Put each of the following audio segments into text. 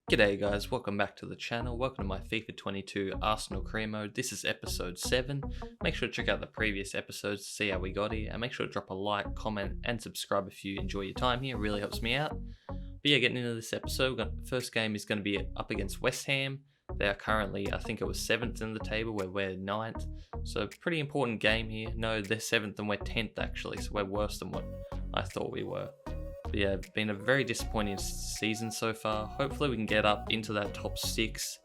G'day guys, welcome back to the channel. Welcome to my FIFA 22 Arsenal career mode. This is episode 7. Make sure to check out the previous episodes to see how we got here, and make sure to drop a like, comment and subscribe if you enjoy your time here. It really helps me out. But yeah, getting into this episode, first game is going to be up against West Ham. They are currently, I think it was 7th in the table, where we're 9th. So pretty important game here. No, they're 7th and we're 10th actually, so we're worse than what I thought we were. But yeah, been a very disappointing season so far. Hopefully we can get up into that top 6.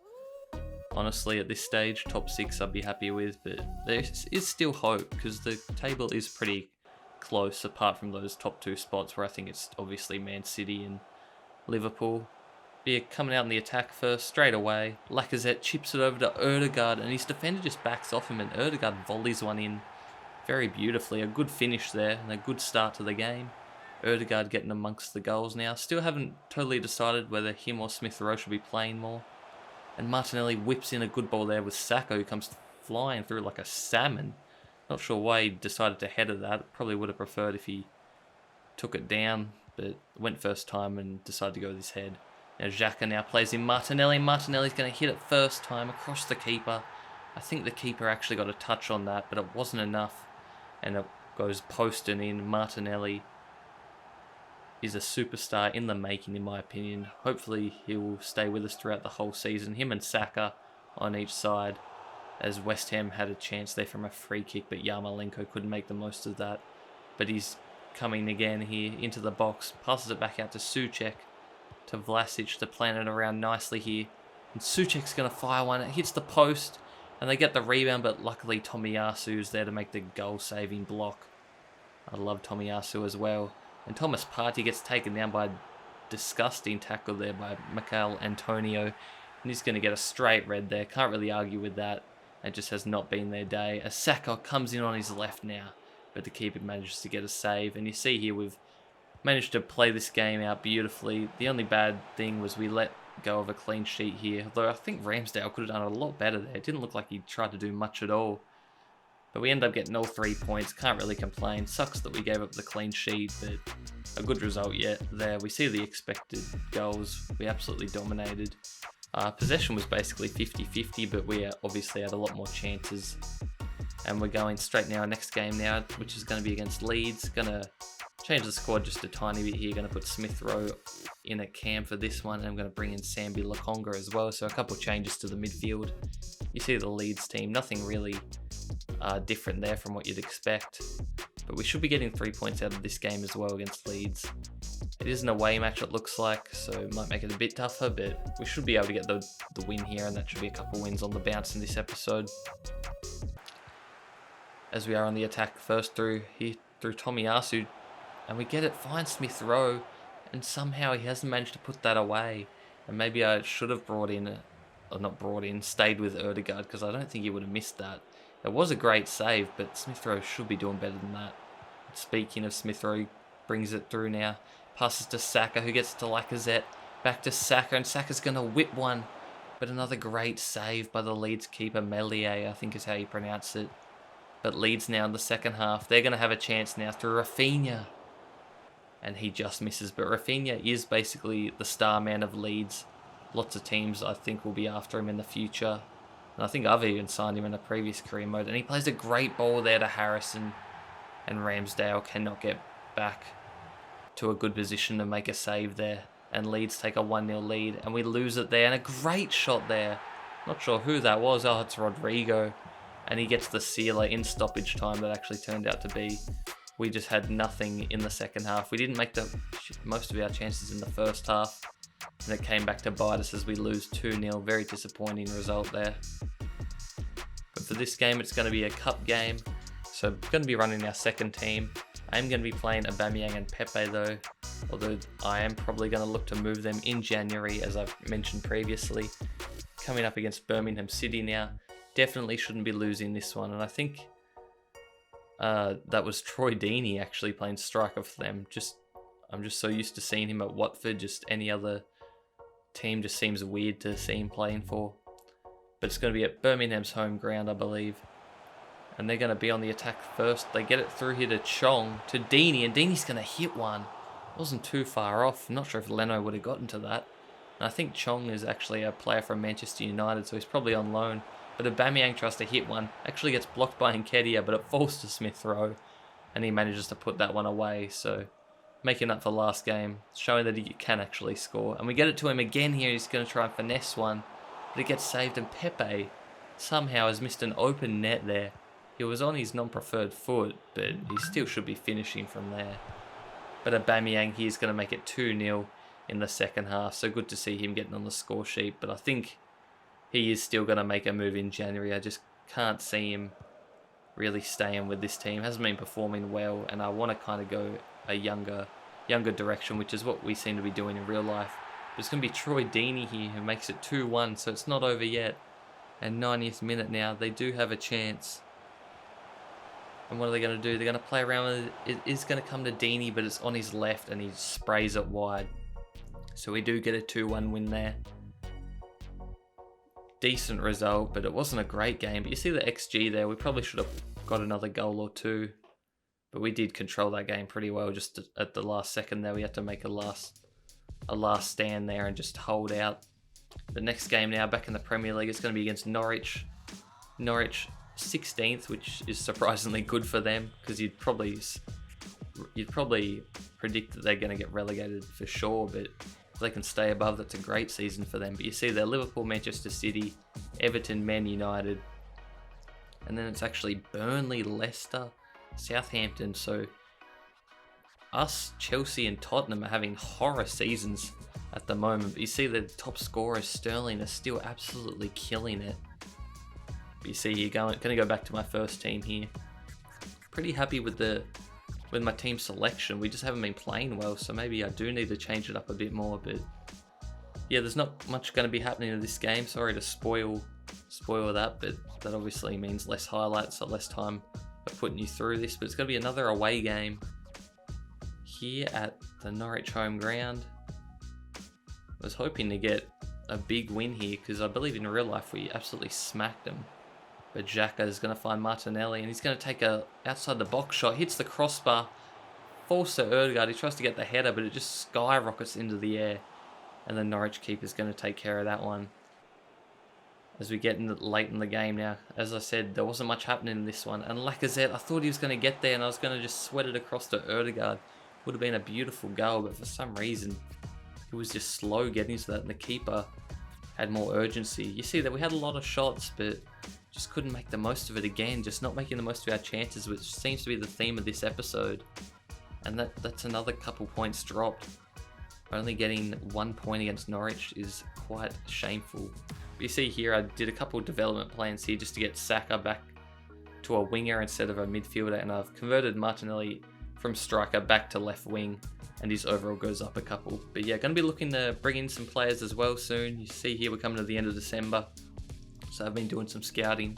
Honestly, at this stage, top 6 I'd be happy with, but there is still hope because the table is pretty close apart from those top 2 spots where I think it's obviously Man City and Liverpool. But yeah, coming out in the attack first, straight away, Lacazette chips it over to Ødegaard and his defender just backs off him and Ødegaard volleys one in very beautifully. A good finish there and a good start to the game. Ødegaard getting amongst the goals now. Still haven't totally decided whether him or Smith Rowe should be playing more. And Martinelli whips in a good ball there with Saka, who comes flying through like a salmon. Not sure why he decided to header that. Probably would have preferred if he took it down, but went first time and decided to go with his head. Now Xhaka now plays in Martinelli. Martinelli's going to hit it first time across the keeper. I think the keeper actually got a touch on that, but it wasn't enough. And it goes posting in. Martinelli is a superstar in the making, in my opinion. Hopefully he will stay with us throughout the whole season. Him and Saka on each side, as West Ham had a chance there from a free kick, but Yarmolenko couldn't make the most of that. But he's coming again here into the box, passes it back out to Souček, to Vlasic to plan it around nicely here. And Souček's going to fire one. It hits the post, and they get the rebound, but luckily Tomiyasu's there to make the goal-saving block. I love Tomiyasu as well. And Thomas Partey gets taken down by a disgusting tackle there by Michail Antonio. And he's going to get a straight red there. Can't really argue with that. It just has not been their day. As Saka comes in on his left now, but the keeper manages to get a save. And you see here we've managed to play this game out beautifully. The only bad thing was we let go of a clean sheet here. Although I think Ramsdale could have done a lot better there. It didn't look like he tried to do much at all. But we end up getting all 3 points. Can't really complain. Sucks that we gave up the clean sheet, but a good result yet there. We see the expected goals. We absolutely dominated. Possession was basically 50-50, but we obviously had a lot more chances. And we're going straight now, our next game now, which is going to be against Leeds. Going to change the squad just a tiny bit here. Going to put Smith Rowe in at cam for this one. And I'm going to bring in Sambi Lokonga as well. So a couple of changes to the midfield. You see the Leeds team. Nothing really different there from what you'd expect, but we should be getting 3 points out of this game as well against Leeds. It is an away match, it looks like, so it might make it a bit tougher, but we should be able to get the win here, and that should be a couple wins on the bounce in this episode. As we are on the attack first through Tomiyasu, and we get it, find Smith Rowe, and somehow he hasn't managed to put that away. And maybe I should have stayed with Ødegaard, because I don't think he would have missed that. It was a great save, but Smith Rowe should be doing better than that. Speaking of Smith Rowe, brings it through now. Passes to Saka, who gets to Lacazette. Back to Saka, and Saka's going to whip one. But another great save by the Leeds keeper, Meslier, I think is how you pronounce it. But Leeds now in the second half. They're going to have a chance now through Rafinha. And he just misses. But Rafinha is basically the star man of Leeds. Lots of teams, I think, will be after him in the future. And I think I've even signed him in a previous career mode. And he plays a great ball there to Harrison. And Ramsdale cannot get back to a good position to make a save there. And Leeds take a 1-0 lead. And we lose it there. And a great shot there. Not sure who that was. Oh, it's Rodrigo. And he gets the sealer in stoppage time that actually turned out to be. We just had nothing in the second half. We didn't make most of our chances in the first half. And it came back to bite us as we lose 2-0. Very disappointing result there. But for this game, it's going to be a cup game. So I'm going to be running our second team. I'm going to be playing Aubameyang and Pepe though. Although I am probably going to look to move them in January, as I've mentioned previously. Coming up against Birmingham City now. Definitely shouldn't be losing this one. And I think that was Troy Deeney actually playing striker for them. I'm just so used to seeing him at Watford. Just any other team just seems weird to see him playing for. But it's going to be at Birmingham's home ground, I believe. And they're going to be on the attack first. They get it through here to Chong, to Deeney, and Deeney's going to hit one. Wasn't too far off. I'm not sure if Leno would have gotten to that. And I think Chong is actually a player from Manchester United, so he's probably on loan. But Aubameyang tries to hit one, actually gets blocked by Nketiah, but it falls to Smith Rowe, and he manages to put that one away. So making up for last game, showing that he can actually score. And we get it to him again here. He's going to try and finesse one, but it gets saved, and Pepe somehow has missed an open net there. He was on his non-preferred foot, but he still should be finishing from there. But Aubameyang here is going to make it 2-0 in the second half. So good to see him getting on the score sheet. But I think he is still going to make a move in January. I just can't see him really staying with this team. Hasn't been performing well, and I want to kind of go a younger direction, which is what we seem to be doing in real life. But it's going to be Troy Deeney here who makes it 2-1, so it's not over yet. And 90th minute now, they do have a chance. And what are they going to do? They're going to play around with it. It is going to come to Deeney, but it's on his left and he sprays it wide. So we do get a 2-1 win there. Decent result, but it wasn't a great game. But you see the XG there. We probably should have got another goal or two. But we did control that game pretty well. Just at the last second there, we had to make a last stand there and just hold out. The next game now, back in the Premier League, it's going to be against Norwich. Norwich 16th, which is surprisingly good for them, because you'd probably predict that they're going to get relegated for sure, but if they can stay above, that's a great season for them. But you see there, Liverpool, Manchester City, Everton, Man United, and then it's actually Burnley, Leicester, Southampton. So us, Chelsea and Tottenham are having horror seasons at the moment. But you see the top scorers, Sterling, are still absolutely killing it. But you see here, going to go back to my first team here. Pretty happy with my team selection. We just haven't been playing well, so maybe I do need to change it up a bit more. But yeah, there's not much going to be happening in this game. Sorry to spoil that, but that obviously means less highlights, so less time of putting you through this. But it's going to be another away game here at the Norwich home ground. I was hoping to get a big win here, because I believe in real life we absolutely smacked them. But Xhaka is going to find Martinelli, and he's going to take a outside the box shot, hits the crossbar, falls to Ødegaard. He tries to get the header, but it just skyrockets into the air, and the Norwich keeper is going to take care of that one. As we get late in the game now, as I said, there wasn't much happening in this one, and Lacazette, I thought he was going to get there, and I was going to just sweat it across to Ødegaard. Would have been a beautiful goal, but for some reason, he was just slow getting to that, and the keeper had more urgency. You see that we had a lot of shots, but just couldn't make the most of it again. Just not making the most of our chances, which seems to be the theme of this episode. And that's another couple points dropped. Only getting 1 point against Norwich is quite shameful. But you see here, I did a couple of development plans here just to get Saka back to a winger instead of a midfielder, and I've converted Martinelli from striker back to left wing, and his overall goes up a couple. But yeah, going to be looking to bring in some players as well soon. You see here, we're coming to the end of December, so I've been doing some scouting.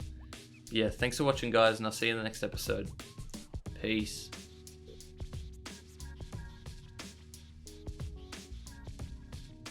Yeah, thanks for watching, guys, and I'll see you in the next episode. Peace.